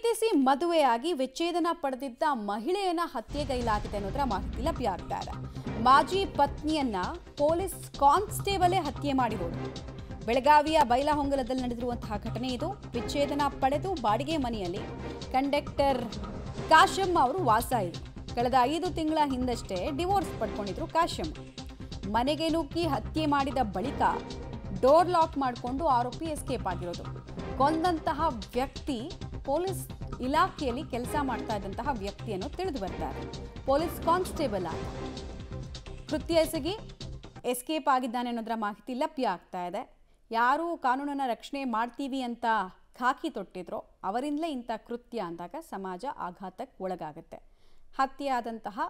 ಪ್ರೀತಿಸಿ ಮದುವೆಯಾಗಿ ವಿಚ್ಛೇದನ ಪಡೆದಿದ್ದ ಮಹಿಳೆಯನ್ನ ಹತ್ಯೆಗೈಲಾಗಿದೆ ಅನ್ನೋದರ ಮಾಹಿತಿ ಲಭ್ಯ ಆಗ್ತಾ ಇದೆ. ಮಾಜಿ ಪತ್ನಿಯನ್ನ ಪೊಲೀಸ್ ಕಾನ್ಸ್ಟೇಬಲ್ ಹತ್ಯೆ ಮಾಡಿರೋದು. ಬೆಳಗಾವಿಯ ಬೈಲಹೊಂಗಲದಲ್ಲಿ ನಡೆದಿರುವಂತಹ ಘಟನೆ ಇದು. ವಿಚ್ಛೇದನ ಪಡೆದು ಬಾಡಿಗೆ ಮನೆಯಲ್ಲಿ ಕಂಡಕ್ಟರ್ ಕಾಶಮ್ಮ ಅವರು ವಾಸ ಇದ್ರು. ಕಳೆದ 5 ತಿಂಗಳ ಹಿಂದಷ್ಟೇ ಡಿವೋರ್ಸ್ ಪಡ್ಕೊಂಡಿದ್ರು ಕಾಶಮ್ಮ. ಮನೆಗೆ ನುಗ್ಗಿ ಹತ್ಯೆ ಮಾಡಿದ ಬಳಿಕ ಡೋರ್ ಲಾಕ್ ಮಾಡಿಕೊಂಡು ಆರೋಪಿ ಎಸ್ಕೇಪ್ ಆಗಿರೋದು. ಕೊಂದಂತಹ ವ್ಯಕ್ತಿ ಪೊಲೀಸ್ ಇಲಾಖೆಯಲ್ಲಿ ಕೆಲಸ ಮಾಡ್ತಾ ಇದ್ದಂತಹ ವ್ಯಕ್ತಿಯನ್ನು ತಿಳಿದು ಬರ್ತಾರೆ. ಪೊಲೀಸ್ ಕಾನ್ಸ್ಟೇಬಲ್ ಆಗಿ ಕೃತ್ಯ ಎಸಗಿ ಎಸ್ಕೇಪ್ ಆಗಿದ್ದಾನೆ ಅನ್ನೋದರ ಮಾಹಿತಿ ಲಭ್ಯ ಆಗ್ತಾ ಇದೆ. ಯಾರು ಕಾನೂನನ್ನು ರಕ್ಷಣೆ ಮಾಡ್ತೀವಿ ಅಂತ ಖಾಕಿ ತೊಟ್ಟಿದ್ರೋ ಅವರಿಂದಲೇ ಇಂಥ ಕೃತ್ಯ ಅಂದಾಗ ಸಮಾಜ ಆಘಾತಕ್ಕೆ ಒಳಗಾಗುತ್ತೆ. ಹತ್ಯೆಯಾದಂತಹ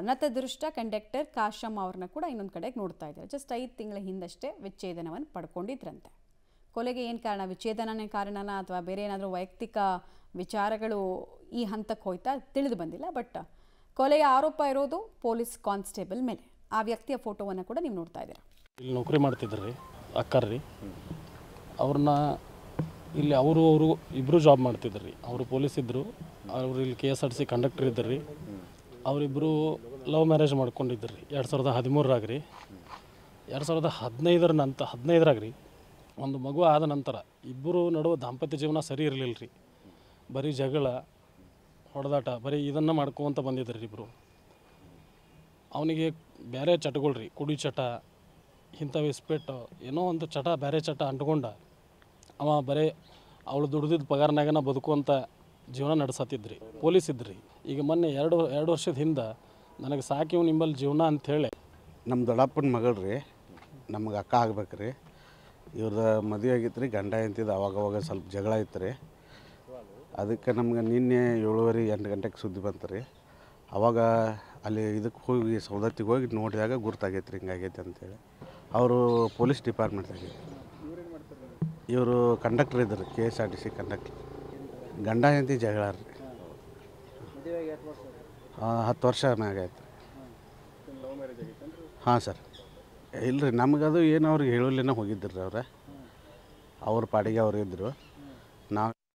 ನತದೃಷ್ಟ ಕಂಡಕ್ಟರ್ ಕಾಶಮ್ಮ ಅವ್ರನ್ನ ಕೂಡ ಇನ್ನೊಂದು ಕಡೆಗೆ ನೋಡ್ತಾ ಇದ್ದಾರೆ. ಜಸ್ಟ್ 5 ತಿಂಗಳ ಹಿಂದಷ್ಟೇ ವಿಚ್ಛೇದನವನ್ನು ಪಡ್ಕೊಂಡಿದ್ರಂತೆ. ಕೊಲೆಗೆ ಏನು ಕಾರಣ, ವಿಚ್ಛೇದನನೇ ಕಾರಣನ ಅಥವಾ ಬೇರೆ ಏನಾದರೂ ವೈಯಕ್ತಿಕ ವಿಚಾರಗಳು ಈ ಹಂತಕ್ಕೆ ಹೋಯ್ತಾ ತಿಳಿದು ಬಂದಿಲ್ಲ. ಬಟ್ ಕೊಲೆಯ ಆರೋಪ ಇರೋದು ಪೊಲೀಸ್ ಕಾನ್ಸ್ಟೇಬಲ್ ಮೇಲೆ. ಆ ವ್ಯಕ್ತಿಯ ಫೋಟೋವನ್ನು ಕೂಡ ನೀವು ನೋಡ್ತಾ ಇದ್ದೀರಾ. ಇಲ್ಲಿ ನೌಕರಿ ಮಾಡ್ತಿದ್ರಿ ಅಕ್ಕರ್ರಿ, ಅವ್ರನ್ನ ಇಲ್ಲಿ ಅವರು ಇಬ್ಬರು ಜಾಬ್ ಮಾಡ್ತಿದ್ರಿ. ಅವರು ಪೊಲೀಸ್ ಇದ್ದರು, ಅವರು ಇಲ್ಲಿ KSRTC ಕಂಡಕ್ಟರ್ ಇದ್ದರು ರೀ. ಅವರಿಬ್ಬರು ಲವ್ ಮ್ಯಾರೇಜ್ ಮಾಡ್ಕೊಂಡಿದ್ದರು ರೀ 2013ರಾಗ ರೀ. 2015ರಾಗ ರೀ ಒಂದು ಮಗು ಆದ ನಂತರ ಇಬ್ಬರು ನಡುವೆ ದಾಂಪತ್ಯ ಜೀವನ ಸರಿ ಇರಲಿಲ್ಲ ರೀ. ಬರೀ ಜಗಳ ಹೊಡೆದಾಟ ಬರೀ ಇದನ್ನು ಮಾಡ್ಕೊತ ಬಂದಿದ್ದರು ರೀ ಇಬ್ಬರು. ಅವನಿಗೆ ಬೇರೆ ಚಟಗಳು ರೀ, ಕುಡಿ ಚಟ, ಇಂಥವು ಇಸ್ಪೆಟ್ಟು ಏನೋ ಒಂದು ಚಟ, ಬೇರೆ ಚಟ ಅಂಟ್ಕೊಂಡ ಅವ ಬರೀ ಅವಳು ದುಡ್ದಿದ್ದ ಪಗಾರನಾಗನ ಬದುಕುವಂಥ ಜೀವನ ನಡೆಸತ್ತಿದ್ರಿ. ಪೊಲೀಸ್ ಇದ್ರಿ. ಈಗ ಮೊನ್ನೆ ಎರಡು ವರ್ಷದ ಹಿಂದೆ ನನಗೆ ಸಾಕಿವ್ ನಿಂಬಲ್ಲಿ ಜೀವನ ಅಂಥೇಳಿ ನಮ್ಮ ದೊಡ್ಡಪ್ಪನ ಮಗಳು ರೀ, ನಮಗೆ ಅಕ್ಕ ಆಗ್ಬೇಕು ರೀ. ಇವ್ರದ್ದು ಮದುವೆ ಆಗಿತ್ತು ರೀ, ಗಂಡ ಎಂತಿದ್ದು ಅವಾಗವಾಗ ಸ್ವಲ್ಪ ಜಗಳ ಇತ್ತು ರೀ. ಅದಕ್ಕೆ ನಮ್ಗೆ ನಿನ್ನೆ 7:30-8 ಗಂಟೆಗೆ ಸುದ್ದಿ ಬಂತು ರೀ. ಅವಾಗ ಅಲ್ಲಿ ಇದಕ್ಕೆ ಹೋಗಿ ಸೌದತ್ತಿಗೆ ಹೋಗಿ ನೋಡಿದಾಗ ಗುರ್ತಾಗೈತೆ ರೀ ಹಿಂಗಾಗೈತೆ ಅಂತೇಳಿ. ಅವರು ಪೊಲೀಸ್ ಡಿಪಾರ್ಟ್ಮೆಂಟ್ದಾಗೆ. ಇವರು ಕಂಡಕ್ಟರ್ ಇದ್ದರು, KSRTC ಕಂಡಕ್ಟರ್. ಗಂಡ ಎಂತಿ ಜಗಳ ರೀ. 10 ವರ್ಷ ಮ್ಯಾಗ ಆಯ್ತು ರೀ. ಹಾಂ ಸರ್. ಇಲ್ಲ ರೀ, ನಮಗದು ಏನು ಅವ್ರಿಗೆ ಹೇಳಲಿನ ಹೋಗಿದ್ರು ರೀ. ಅವ್ರ ಪಾಡಿಗೆ ಅವ್ರು ಇದ್ದರು.